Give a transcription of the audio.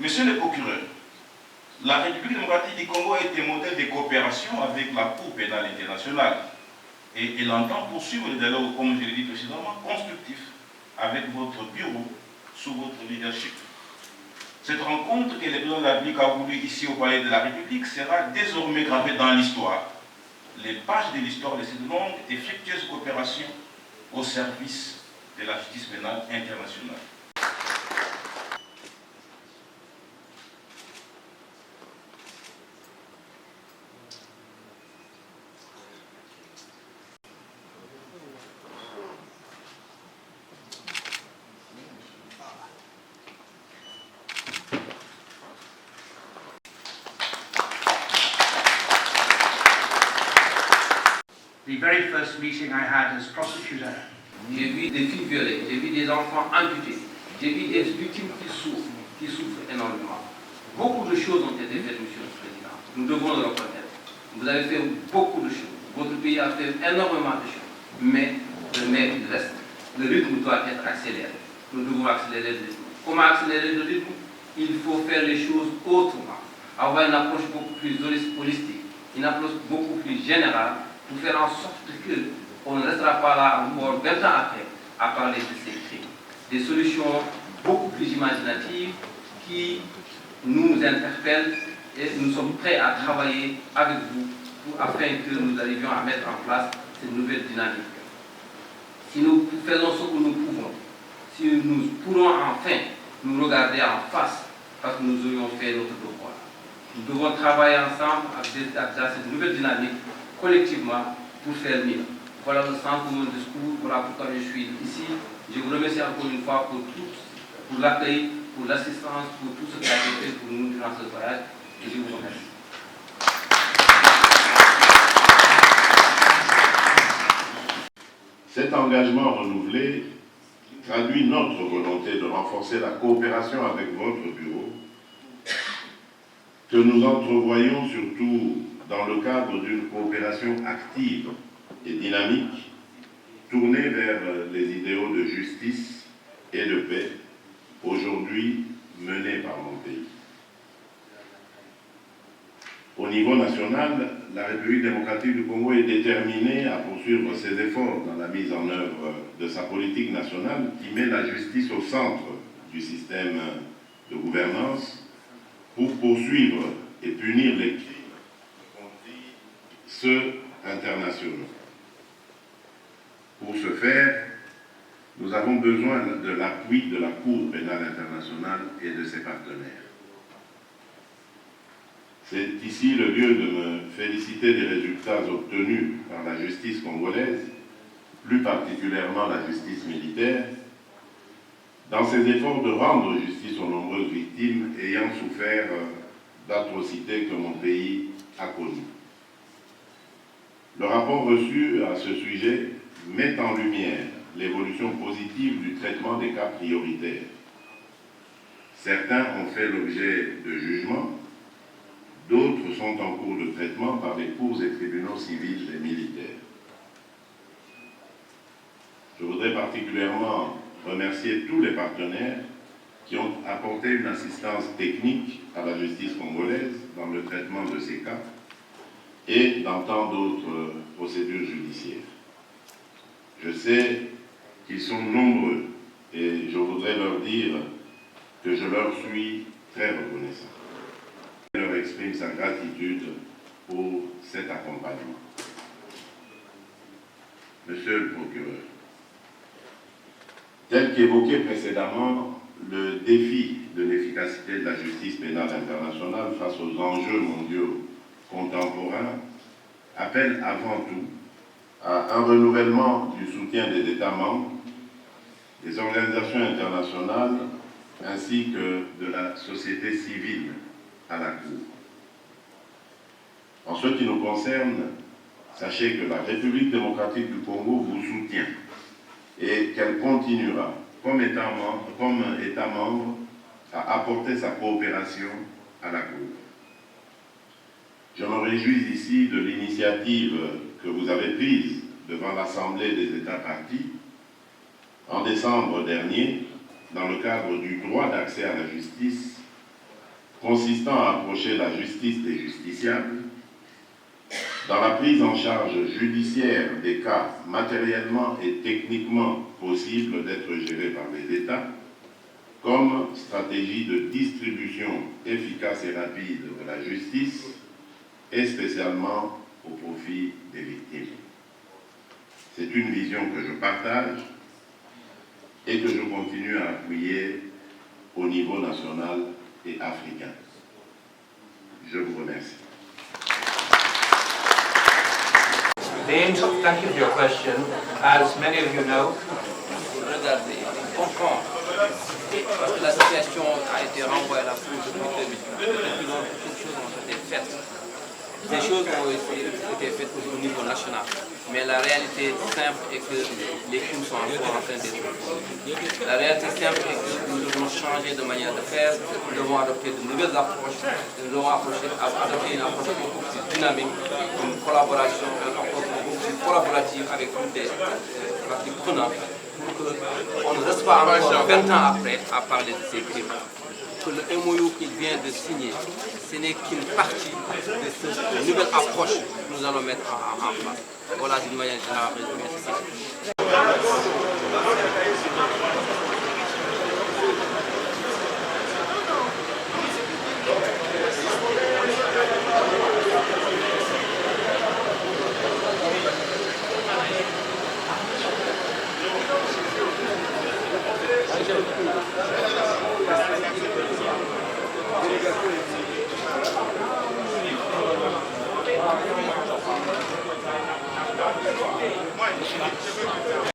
Monsieur le procureur, la République démocratique du Congo a été modèle de coopération avec la Cour pénale internationale et elle entend poursuivre le dialogue, comme je l'ai dit précédemment, constructif avec votre bureau sous votre leadership. Cette rencontre que le président de la République a voulu ici au Palais de la République sera désormais gravée dans l'histoire, les pages de l'histoire de cette longue et fructueuse coopération au service de la justice pénale internationale. The very first meeting I had as prosecutor. J'ai vu des filles violées, j'ai vu des enfants amputés, j'ai vu des victimes qui souffrent énormément. Beaucoup de choses ont été faites, Monsieur le Président. Nous devons le reconnaître. Vous avez fait beaucoup de choses. Votre pays a fait énormément de choses. Mais il reste. Le rythme doit être accéléré. Nous devons accélérer le rythme. Comment accélérer le rythme? Il faut faire les choses autrement. Avoir une approche beaucoup plus holistique, une approche beaucoup plus générale, pour faire en sorte qu'on ne restera pas là encore 20 ans après à parler de ces crimes. Des solutions beaucoup plus imaginatives qui nous interpellent et nous sommes prêts à travailler avec vous afin que nous arrivions à mettre en place cette nouvelle dynamique. Si nous faisons ce que nous pouvons, si nous pourrons enfin nous regarder en face, parce que nous aurions fait notre devoir. Nous devons travailler ensemble dans cette nouvelle dynamique collectivement pour faire mieux. Voilà le sens de mon discours, voilà pourquoi je suis ici. Je vous remercie encore une fois pour tout, pour l'accueil, pour l'assistance, pour tout ce qui a été fait pour nous durant ce voyage. Et je vous remercie. Cet engagement renouvelé traduit notre volonté de renforcer la coopération avec votre bureau, que nous entrevoyons surtout dans le cadre d'une coopération active et dynamique, tournée vers les idéaux de justice et de paix, aujourd'hui menés par mon pays. Au niveau national, la République démocratique du Congo est déterminée à poursuivre ses efforts dans la mise en œuvre de sa politique nationale qui met la justice au centre du système de gouvernance pour poursuivre et punir les crimes, ceux internationaux. Pour ce faire, nous avons besoin de l'appui de la Cour pénale internationale et de ses partenaires. C'est ici le lieu de me féliciter des résultats obtenus par la justice congolaise, plus particulièrement la justice militaire, dans ses efforts de rendre justice aux nombreuses victimes ayant souffert d'atrocités que mon pays a connues. Le rapport reçu à ce sujet met en lumière l'évolution positive du traitement des cas prioritaires. Certains ont fait l'objet de jugements, d'autres sont en cours de traitement par les cours et tribunaux civils et militaires. Je voudrais particulièrement remercier tous les partenaires qui ont apporté une assistance technique à la justice congolaise dans le traitement de ces cas et dans tant d'autres procédures judiciaires. Je sais qu'ils sont nombreux et je voudrais leur dire que je leur suis très reconnaissant. Je leur exprime sa gratitude pour cet accompagnement. Monsieur le procureur, tel qu'évoqué précédemment, le défi de l'efficacité de la justice pénale internationale face aux enjeux mondiaux contemporains appelle avant tout à un renouvellement du soutien des États membres, des organisations internationales ainsi que de la société civile à la Cour. En ce qui nous concerne, sachez que la République démocratique du Congo vous soutient et qu'elle continuera, comme État membre, à apporter sa coopération à la Cour. Je me réjouis ici de l'initiative que vous avez prise devant l'Assemblée des États partis en décembre dernier, dans le cadre du droit d'accès à la justice consistant à approcher la justice des justiciables, dans la prise en charge judiciaire des cas matériellement et techniquement possibles d'être gérés par les États, comme stratégie de distribution efficace et rapide de la justice, et spécialement au profit des victimes. C'est une vision que je partage et que je continue à appuyer au niveau national et africain. Je vous remercie. Thank you for your question. As many of you know, Regardez, comprendre. Parce que la situation a été renvoyée à la Cour depuis 2020. Depuis lors, beaucoup de choses ont été faites. Ces choses ont été faites au niveau national. Mais la réalité simple est que les crimes sont encore en train d'être faits. La réalité simple est que nous devons changer de manière de faire, nous devons adopter de nouvelles approches, nous devons adopter une approche beaucoup plus dynamique, une collaboration, une approche beaucoup plus collaborative avec toutes les parties prenantes, pour qu'on ne reste pas encore 20 ans après à parler de ces crimes. Que le MOU qu'il vient de signer, ce n'est qu'une partie de cette nouvelle approche que nous allons mettre en place. Voilà d'une manière générale résumé ceci.